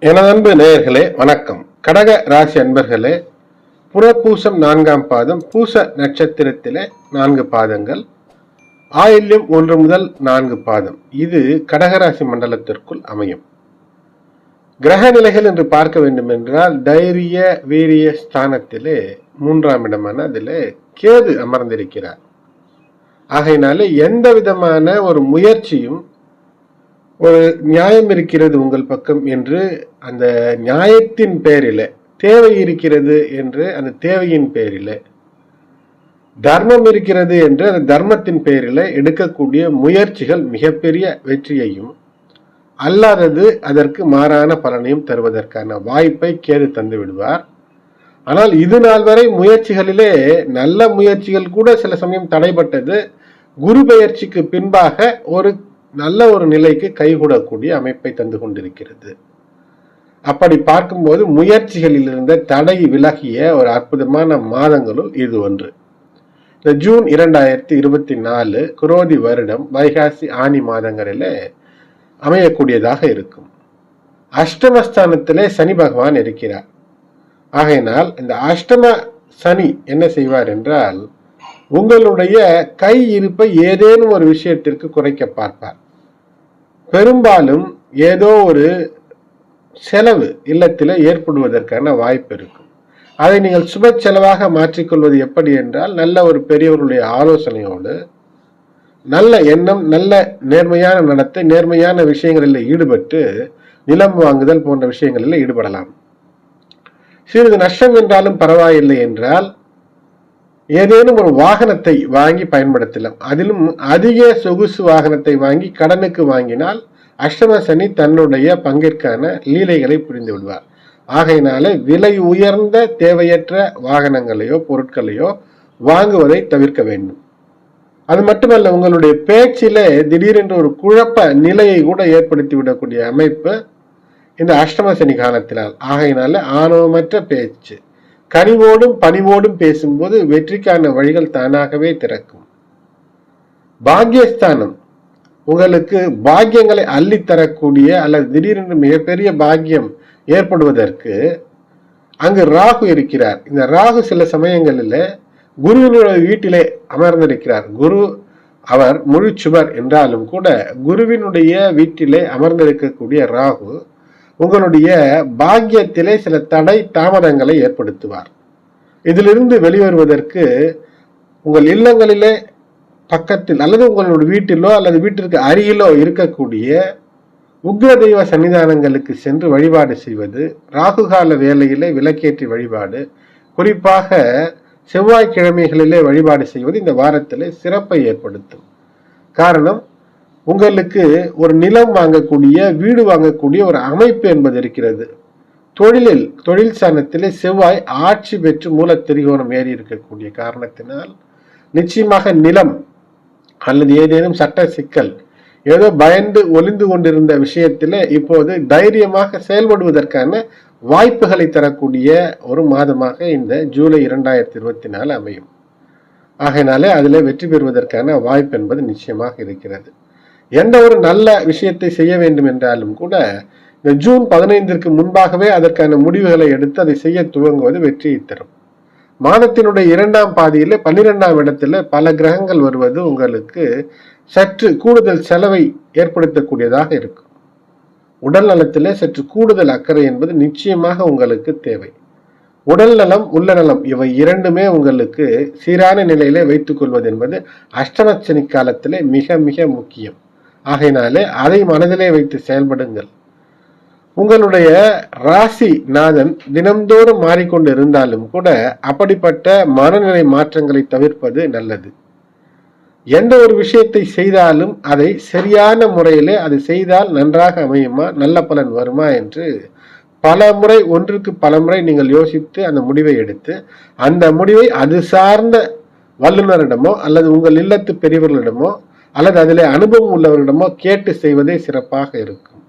எனது அன்பு நேயர்களே வணக்கம். கடக ராசி அன்பர்களே, புனர்பூசம் 4ஆம் பாதம், பூச நட்சத்திரத்திலே 4 பாதங்கள், ஆயில்யம் 1 முதல் 4 பாதம். இது கடகராசி மண்டலத்திற்குள் அமையும். கிரக நிலைகள் என்று பார்க்க வேண்டும் என்றால், தைரிய வீரிய ஸ்தானத்திலே 3ஆம் இடமான அதிலே கேது அமர்ந்திருக்கிறார். ஆகையினாலே எந்த விதமான ஒரு முயற்சியும் ஒரு நியாயம் இருக்கிறது உங்கள் பக்கம் என்று அந்த நியாயத்தின் பேரில், தேவை இருக்கிறது என்று அந்த தேவையின் பேரில், தர்மம் இருக்கிறது என்று அந்த தர்மத்தின் பேரில் எடுக்கக்கூடிய முயற்சிகள் மிகப்பெரிய வெற்றியையும் அல்லாதது அதற்கு மாறான பலனையும் தருவதற்கான வாய்ப்பை கேது தந்து விடுவார். ஆனால் இது நாள் வரை முயற்சிகளிலே நல்ல முயற்சிகள் கூட சில சமயம் தடைபட்டது. குரு பெயர்ச்சிக்கு பின்பாக ஒரு நல்ல ஒரு நிலைக்கு கைகூடக்கூடிய அமைப்பை தந்து கொண்டிருக்கிறது. அப்படி பார்க்கும்போது முயற்சிகளில் இருந்த தடை விலகிய ஒரு அற்புதமான மாதங்களுள் இது ஒன்று. இந்த ஜூன் 2024 குரோதி வருடம் வைகாசி ஆனி மாதங்களிலே அமையக்கூடியதாக இருக்கும். அஷ்டமஸ்தானத்திலே சனி பகவான் இருக்கிறார். ஆகையினால் இந்த அஷ்டம சனி என்ன செய்வார் என்றால், உங்களுடைய கை இருப்பை ஏதேனும் ஒரு விஷயத்திற்கு குறைக்க பார்ப்பார். பெரும்பாலும் ஏதோ ஒரு செலவு இல்லத்தில் ஏற்படுவதற்கான வாய்ப்பு இருக்கும். அதை நீங்கள் சுப செலவாக மாற்றிக்கொள்வது எப்படி என்றால், நல்ல ஒரு பெரியவர்களுடைய ஆலோசனையோடு நல்ல எண்ணம், நல்ல நேர்மையான நடத்தை, நேர்மையான விஷயங்களில் ஈடுபட்டு நிலம் வாங்குதல் போன்ற விஷயங்களில் ஈடுபடலாம். சிறிது நஷ்டம் என்றாலும் பரவாயில்லை என்றால் ஏதேனும் ஒரு வாகனத்தை வாங்கி பயன்படுத்தலாம். அதிலும் அதிக சொகுசு வாகனத்தை வாங்கி கடனுக்கு வாங்கினால் அஷ்டம சனி தன்னுடைய பங்கிற்கான லீலைகளை புரிந்து விடுவார். ஆகையினாலே விலை உயர்ந்த தேவையற்ற வாகனங்களையோ பொருட்களையோ வாங்குவதை தவிர்க்க வேண்டும். அது மட்டுமல்ல, உங்களுடைய பேச்சிலே திடீரென்று ஒரு குழப்ப நிலையை கூட ஏற்படுத்தி விடக்கூடிய அமைப்பு இந்த அஷ்டம சனி காலத்தினால். ஆகையினால ஆணவமற்ற பேச்சு, கனிவோடும் பணிவோடும் பேசும்போது வெற்றிக்கான வழிகள் தானாகவே திறக்கும். பாக்கியஸ்தானம் உங்களுக்கு பாக்கியங்களை அள்ளித்தரக்கூடிய அல்லது திடீரென்று மிகப்பெரிய பாக்கியம் ஏற்படுவதற்கு அங்கு ராகு இருக்கிறார். இந்த ராகு சில சமயங்களில் குருவினுடைய வீட்டிலே அமர்ந்திருக்கிறார். குரு அவர் முழு சுவர் என்றாலும் கூட குருவினுடைய வீட்டிலே அமர்ந்திருக்கக்கூடிய ராகு உங்களுடைய பாக்கியத்திலே சில தடை தாமதங்களை ஏற்படுத்துவார். இதிலிருந்து வெளிவருவதற்கு உங்கள் இல்லங்களிலே பக்கத்தில் அல்லது உங்களுடைய வீட்டிலோ அல்லது வீட்டிற்கு அருகிலோ இருக்கக்கூடிய உக்ர தெய்வ சன்னிதானங்களுக்கு சென்று வழிபாடு செய்வது, ராகுகால வேளையிலே விளக்கேற்றி வழிபாடு, குறிப்பாக செவ்வாய்க்கிழமைகளிலே வழிபாடு செய்வது இந்த வாரத்திலே சிறப்பை ஏற்படுத்தும். காரணம், உங்களுக்கு ஒரு நிலம் வாங்கக்கூடிய, வீடு வாங்கக்கூடிய ஒரு அமைப்பு என்பது இருக்கிறது. தொழில் ஸ்தானத்திலே செவ்வாய் ஆட்சி பெற்று மூல திரிகோணம் ஏறி இருக்கக்கூடிய காரணத்தினால் நிச்சயமாக நிலம் அல்லது ஏதேனும் சட்ட சிக்கல், ஏதோ பயந்து ஒளிந்து கொண்டிருந்த விஷயத்திலே இப்போது தைரியமாக செயல்படுவதற்கான வாய்ப்புகளை தரக்கூடிய ஒரு மாதமாக இந்த ஜூலை 2024 அமையும். ஆகையினாலே அதில் வெற்றி பெறுவதற்கான வாய்ப்பு என்பது நிச்சயமாக இருக்கிறது. எந்த ஒரு நல்ல விஷயத்தை செய்ய வேண்டும் என்றாலும் கூட இந்த ஜூன் 15 முன்பாகவே அதற்கான முடிவுகளை எடுத்து அதை செய்ய துவங்குவது வெற்றியை தரும். மாதத்தினுடைய 2ஆம் பாதியில 12ஆம் இடத்துல பல கிரகங்கள் வருவது உங்களுக்கு சற்று கூடுதல் செலவை ஏற்படுத்தக்கூடியதாக இருக்கும். உடல் நலத்திலே சற்று கூடுதல் அக்கறை என்பது நிச்சயமாக உங்களுக்கு தேவை. உடல் நலம், உள்ள நலம் இவை இரண்டுமே உங்களுக்கு சீரான நிலையிலே வைத்துக் கொள்வது என்பது அஷ்டம காலத்திலே மிக மிக முக்கியம். ஆகையினாலே அதை மனதிலே வைத்து செயல்படுங்கள். உங்களுடைய ராசி நாதன் தினம்தோறும் மாறிக்கொண்டு இருந்தாலும் கூட அப்படிப்பட்ட மனநிலை மாற்றங்களை தவிர்ப்பது நல்லது. எந்த ஒரு விஷயத்தை செய்தாலும் அதை சரியான முறையிலே அது செய்தால் நன்றாக அமையுமா, நல்ல பலன் வருமா என்று ஒன்றுக்கு பல முறை நீங்கள் யோசித்து அந்த முடிவை எடுத்து அந்த முடிவை அது சார்ந்த வல்லுநரிடமோ அல்லது உங்கள் இல்லத்து பெரியவர்களிடமோ அல்லது அதிலே அனுபவம் உள்ளவர்களிடமோ கேட்டு செய்வதே சிறப்பாக இருக்கும்.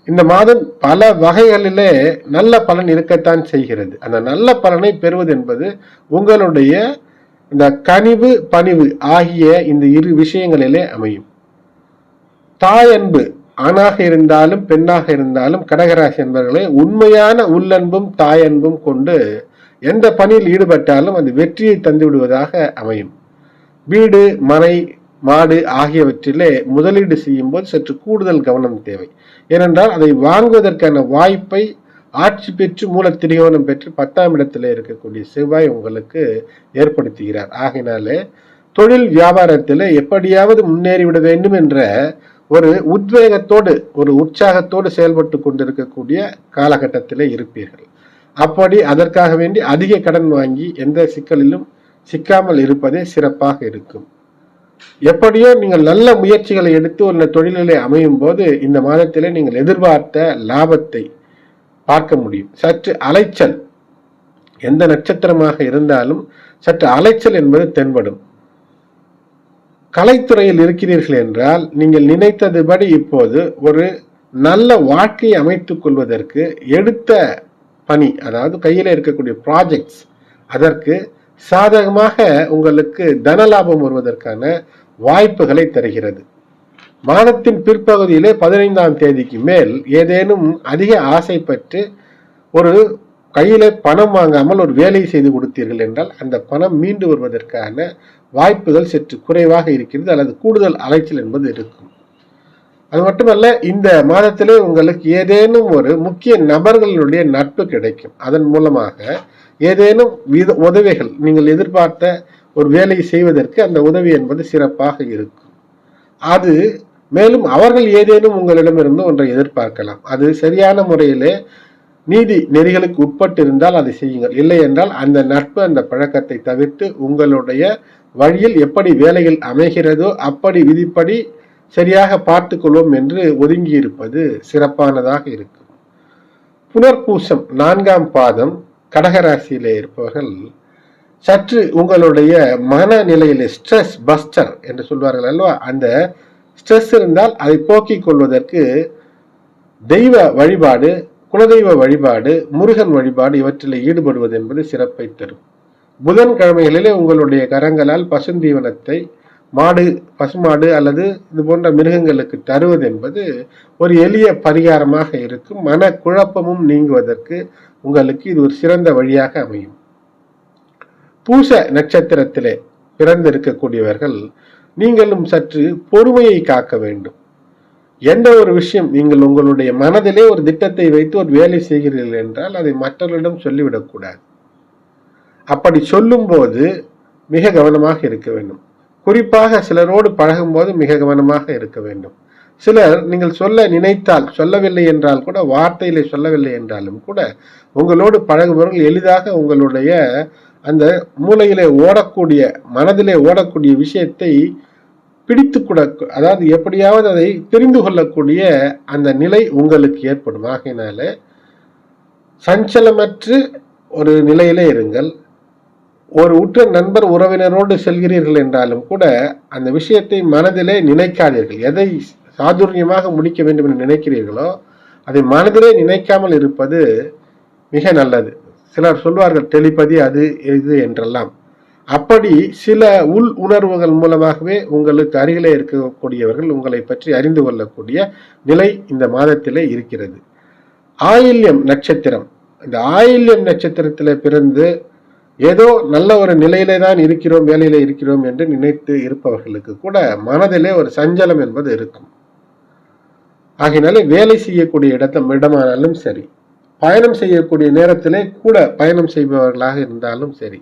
இந்த மாதம் பல வகைகளிலே நல்ல பலன் இருக்கத்தான் செய்கிறது. அந்த நல்ல பலனை பெறுவது என்பது உங்களுடைய இந்த கனிவு பணிவு ஆகிய இந்த இரு விஷயங்களிலே அமையும். தாய் அன்பு ஆணாக இருந்தாலும் பெண்ணாக இருந்தாலும் கடகராசி என்பவர்களே, உண்மையான உள்ளன்பும் தாயன்பும் கொண்டு எந்த பணியில் ஈடுபட்டாலும் அது வெற்றியை தந்து விடுவதாக அமையும். வீடு, மனை, மாடு ஆகியவற்றிலே முதலீடு செய்யும் போது சற்று கூடுதல் கவனம் தேவை. ஏனென்றால் அதை வாங்குவதற்கான வாய்ப்பை ஆட்சி பெற்று மூலத்திரிகோணம் பெற்று 10ஆம் இடத்திலே இருக்கக்கூடிய செவ்வாய் உங்களுக்கு ஏற்படுத்துகிறார். ஆகினாலே தொழில் வியாபாரத்தில் எப்படியாவது முன்னேறிவிட வேண்டும் என்ற ஒரு உத்வேகத்தோடு ஒரு உற்சாகத்தோடு செயல்பட்டு கொண்டிருக்கக்கூடிய காலகட்டத்திலே இருப்பீர்கள். அப்படி அதற்காக வேண்டி அதிக கடன் வாங்கி எந்த சிக்கலிலும் சிக்காமல் இருப்பதே சிறப்பாக இருக்கும். எப்படியோ நீங்கள் நல்ல முயற்சிகளை எடுத்து ஒரு தொழிலிலே அமையும் போது இந்த மாதத்திலே நீங்கள் எதிர்பார்த்த லாபத்தை பார்க்க முடியும். சற்று அலைச்சல், எந்த நட்சத்திரமாக இருந்தாலும் சற்று அலைச்சல் என்பது தென்படும். கலைத்துறையில் இருக்கிறீர்கள் என்றால் நீங்கள் நினைத்ததுபடி இப்போது ஒரு நல்ல வாழ்க்கையை அமைத்துக் கொள்வதற்கு எடுத்த பணி, அதாவது கையில் இருக்கக்கூடிய ப்ராஜெக்ட்ஸ், அதற்கு சாதகமாக உங்களுக்கு தனலாபம் வருவதற்கான வாய்ப்புகளை தருகிறது. மாதத்தின் பிற்பகுதியிலே 15ஆம் தேதிக்கு மேல் ஏதேனும் அதிக ஆசைப்பட்டு ஒரு கையிலே பணம் வாங்காமல் ஒரு வேலை செய்து கொடுத்தீர்கள் என்றால் அந்த பணம் மீண்டு வருவதற்கான வாய்ப்புகள் சற்று குறைவாக இருக்கிறது, அல்லது கூடுதல் அலைச்சல் என்பது இருக்கும். அது மட்டுமல்ல, இந்த மாதத்திலே உங்களுக்கு ஏதேனும் ஒரு முக்கிய நபர்களுடைய நட்பு கிடைக்கும். அதன் மூலமாக ஏதேனும் உதவிகள், நீங்கள் எதிர்பார்த்த ஒரு வேலையை செய்வதற்கு அந்த உதவி என்பது சிறப்பாக இருக்கும். அது மேலும் அவர்கள் ஏதேனும் உங்களிடமிருந்து ஒன்றை எதிர்பார்க்கலாம். அது சரியான முறையிலே நீதி நெறிகளுக்கு உட்பட்டு இருந்தால் அதை செய்யுங்கள். இல்லை என்றால் அந்த நட்பு, அந்த பழக்கத்தை தவிர்த்து உங்களுடைய வழியில் எப்படி வேலைகள் அமைகிறதோ அப்படி விதிப்படி சரியாக பார்த்து கொள்வோம் என்று ஒதுங்கி இருப்பது சிறப்பானதாக இருக்கும். புனர்பூசம் 4ஆம் பாதம் கடகராசியிலே இருப்பவர்கள் சற்று உங்களுடைய மனநிலையிலே ஸ்ட்ரெஸ் பஸ்டர் என்று சொல்வார்கள் அல்லவா, அந்த ஸ்ட்ரெஸ் இருந்தால் அதை போக்கிக் கொள்வதற்கு தெய்வ வழிபாடு, குலதெய்வ வழிபாடு, முருகன் வழிபாடு இவற்றில் ஈடுபடுவது என்பது சிறப்பை தரும். புதன்கிழமைகளிலே உங்களுடைய கரங்களால் பசுந்தீவனத்தை பசுமாடு அல்லது இது போன்ற மிருகங்களுக்கு தருவது என்பது ஒரு எளிய பரிகாரமாக இருக்கும். மன குழப்பமும் நீங்குவதற்கு உங்களுக்கு இது ஒரு சிறந்த வழியாக அமையும். பூச நட்சத்திரத்திலே பிறந்திருக்கக்கூடியவர்கள் நீங்களும் சற்று பொறுமையை காக்க வேண்டும். எந்த ஒரு விஷயம் நீங்கள் உங்களுடைய மனதிலே ஒரு திட்டத்தை வைத்து ஒரு வேலை செய்கிறீர்கள் என்றால் அதை மற்றவர்களிடம் சொல்லிவிடக்கூடாது. அப்படி சொல்லும் போது மிக கவனமாக இருக்க வேண்டும். குறிப்பாக சிலரோடு பழகும் போது மிக கவனமாக இருக்க வேண்டும். சிலர் நீங்கள் சொல்ல நினைத்தால், சொல்லவில்லை என்றால் கூட, வார்த்தையிலே சொல்லவில்லை என்றாலும் கூட உங்களோடு பழகுபவர்கள் எளிதாக உங்களுடைய அந்த மூளையிலே ஓடக்கூடிய, மனதிலே ஓடக்கூடிய விஷயத்தை பிடித்து கூட, அதாவது எப்படியாவது அதை தெரிந்து கொள்ளக்கூடிய அந்த நிலை உங்களுக்கு ஏற்படும். ஆகையினால சஞ்சலமற்று ஒரு நிலையிலே இருங்கள். ஒரு உற்ற நண்பர் உறவினரோடு செல்கிறீர்கள் என்றாலும் கூட அந்த விஷயத்தை மனதிலே நினைக்காதீர்கள். எதை சாதுரியமாக முடிக்க வேண்டும் என்று நினைக்கிறீர்களோ அதை மனதிலே நினைக்காமல் இருப்பது மிக நல்லது. சிலர் சொல்வார்கள் டெலிபதி அது இது என்றெல்லாம். அப்படி சில உள் உணர்வுகள் மூலமாகவே உங்களுக்கு அருகிலே இருக்கக்கூடியவர்கள் உங்களை பற்றி அறிந்து கொள்ளக்கூடிய நிலை இந்த மாதத்திலே இருக்கிறது. ஆயில்யம் நட்சத்திரம், இந்த ஆயில்யம் நட்சத்திரத்திலே பிறந்து ஏதோ நல்ல ஒரு நிலையிலே தான் இருக்கிறோம், வேலையில இருக்கிறோம் என்று நினைத்து இருப்பவர்களுக்கு கூட மனதிலே ஒரு சஞ்சலம் என்பது இருக்கும். ஆகினாலே வேலை செய்யக்கூடிய இடமானாலும் சரி, பயணம் செய்யக்கூடிய நேரத்திலே கூட பயணம் செய்பவர்களாக இருந்தாலும் சரி,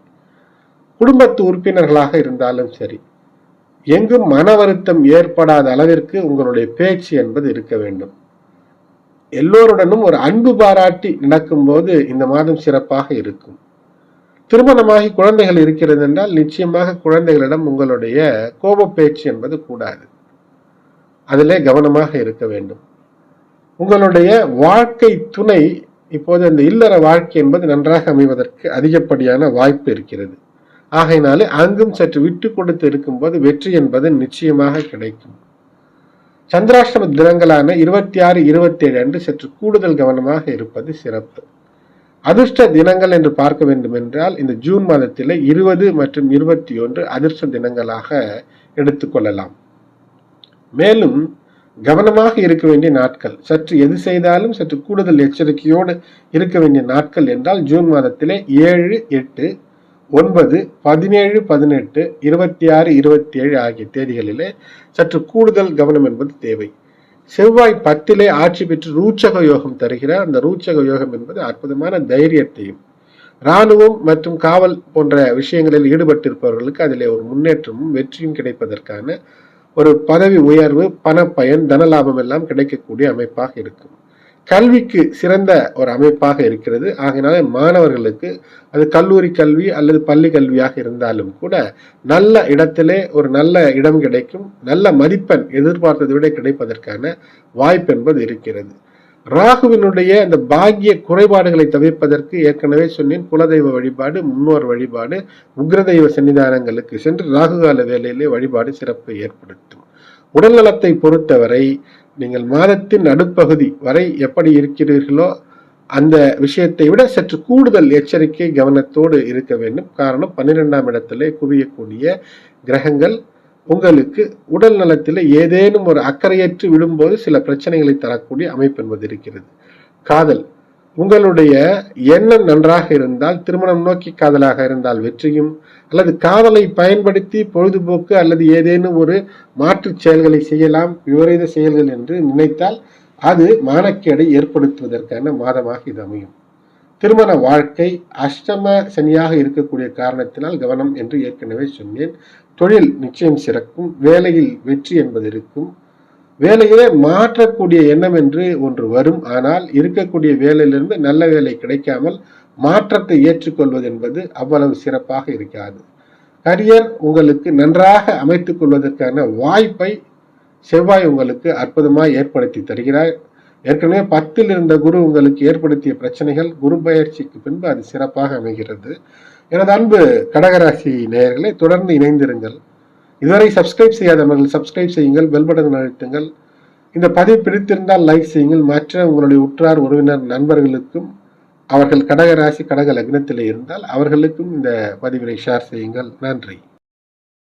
குடும்பத்து உறுப்பினர்களாக இருந்தாலும் சரி, எங்கும் மன வருத்தம் ஏற்படாத அளவிற்கு உங்களுடைய பேச்சு என்பது இருக்க வேண்டும். எல்லோருடனும் ஒரு அன்பு பாராட்டி நடக்கும் போது இந்த மாதம் சிறப்பாக இருக்கும். திருமணமாகி குழந்தைகள் இருக்கிறது என்றால் நிச்சயமாக குழந்தைகளிடம் உங்களுடைய கோப பேச்சு என்பது கூடாது. அதிலே கவனமாக இருக்க வேண்டும். உங்களுடைய வாழ்க்கை துணை இப்போது அந்த இல்லற வாழ்க்கை என்பது நன்றாக அமைவதற்கு அதிகப்படியான வாய்ப்பு இருக்கிறது. ஆகையினாலே அங்கும் சற்று விட்டு கொடுத்து இருக்கும்போது வெற்றி என்பது நிச்சயமாக கிடைக்கும். சந்திராஷ்டம தினங்களான 26, 27 அன்று சற்று கூடுதல் கவனமாக இருப்பது சிறப்பு. அதிர்ஷ்ட தினங்கள் என்று பார்க்க வேண்டும் என்றால் இந்த ஜூன் மாதத்திலே 20 மற்றும் 21 அதிர்ஷ்ட தினங்களாக எடுத்துக்கொள்ளலாம். மேலும் கவனமாக இருக்க வேண்டிய நாட்கள், சற்று எது செய்தாலும் சற்று கூடுதல் எச்சரிக்கையோடு இருக்க வேண்டிய நாட்கள் என்றால் ஜூன் மாதத்திலே 7, 8, 9, 17, 18, 26, 27 ஆகிய தேதிகளிலே சற்று கூடுதல் கவனம் என்பது தேவை. செவ்வாய் 10 ஆட்சி பெற்று ரூச்சக யோகம் தருகிறார். அந்த ரூச்சக யோகம் என்பது அற்புதமான தைரியத்தையும், இராணுவம் மற்றும் காவல் போன்ற விஷயங்களில் ஈடுபட்டிருப்பவர்களுக்கு அதிலே ஒரு முன்னேற்றமும் வெற்றியும் கிடைப்பதற்கான ஒரு பதவி உயர்வு, பணப்பயன், தனலாபம் எல்லாம் கிடைக்கக்கூடிய அமைப்பாக இருக்கும். கல்விக்கு சிறந்த ஒரு அமைப்பாக இருக்கிறது. ஆகினால மாணவர்களுக்கு அது கல்லூரி கல்வி அல்லது பள்ளி கல்வியாக இருந்தாலும் கூட நல்ல இடத்திலே ஒரு நல்ல இடம் கிடைக்கும், நல்ல மதிப்பெண் எதிர்பார்த்ததை விட கிடைப்பதற்கான வாய்ப்பு என்பது இருக்கிறது. ராகுவினுடைய அந்த பாக்கிய குறைபாடுகளை தவிர்ப்பதற்கு ஏற்கனவே சொன்னேன், குலதெய்வ வழிபாடு, முன்னோர் வழிபாடு, உக்ரதெய்வ சன்னிதானங்களுக்கு சென்று ராகுகால வேலையிலே வழிபாடு சிறப்பை ஏற்படுத்தும். உடல் நலத்தை பொறுத்தவரை நீங்கள் மாதத்தின் நடுப்பகுதி வரை எப்படி இருக்கிறீர்களோ அந்த விஷயத்தை விட சற்று கூடுதல் எச்சரிக்கை கவனத்தோடு இருக்க வேண்டும். காரணம் 12ஆம் இடத்திலே குவியக்கூடிய கிரகங்கள் உங்களுக்கு உடல் நலத்தில் ஏதேனும் ஒரு அக்கறையற்று விடும்போது சில பிரச்சனைகளை தரக்கூடிய அமைப்பு என்பது இருக்கிறது. காதல், உங்களுடைய எண்ணம் நன்றாக இருந்தால், திருமணம் நோக்கி காதலாக இருந்தால் வெற்றியும், அல்லது காதலை பயன்படுத்தி பொழுதுபோக்கு அல்லது ஏதேனும் ஒரு மாற்று செயல்களை செய்யலாம், விபரீத செயல்கள் என்று நினைத்தால் அது மானக்கேடை ஏற்படுத்துவதற்கான மாதமாக இது அமையும். திருமண வாழ்க்கை அஷ்டம சனியாக இருக்கக்கூடிய காரணத்தினால் கவனம் என்று ஏற்கனவே சொன்னேன். தொழில் நிச்சயம் சிறக்கும், வேலையில் வெற்றி என்பது இருக்கும், வேலையிலே மாற்றக்கூடிய எண்ணம் என்று ஒன்று வரும். ஆனால் இருக்கக்கூடிய வேலையிலிருந்து நல்ல வேலை கிடைக்காமல் மாற்றத்தை ஏற்றுக்கொள்வது என்பது அவ்வளவு சிறப்பாக இருக்காது. கரியர் உங்களுக்கு நன்றாக அமைத்துக் கொள்வதற்கான வாய்ப்பை செவ்வாய் உங்களுக்கு அற்புதமாய் ஏற்படுத்தி தருகிறார். ஏற்கனவே 10 இருந்த குரு உங்களுக்கு ஏற்படுத்திய பிரச்சனைகள் குரு பயிற்சிக்கு பின்பு அது சிறப்பாக அமைகிறது. எனது அன்பு கடகராசி நேயர்களை தொடர்ந்து இணைந்திருங்கள். இதுவரை சப்ஸ்கிரைப் செய்யாதவர்கள் சப்ஸ்கிரைப் செய்யுங்கள், பெல் பட்டன் அழுத்துங்கள். இந்த பதிவு பிடித்திருந்தால் லைக் செய்யுங்கள். மற்ற உங்களுடைய உற்றார் உறவினர் நண்பர்களுக்கும் அவர்கள் கடகராசி கடக லக்னத்தில் இருந்தால் அவர்களுக்கும் இந்த பதிவினை ஷேர் செய்யுங்கள். நன்றி.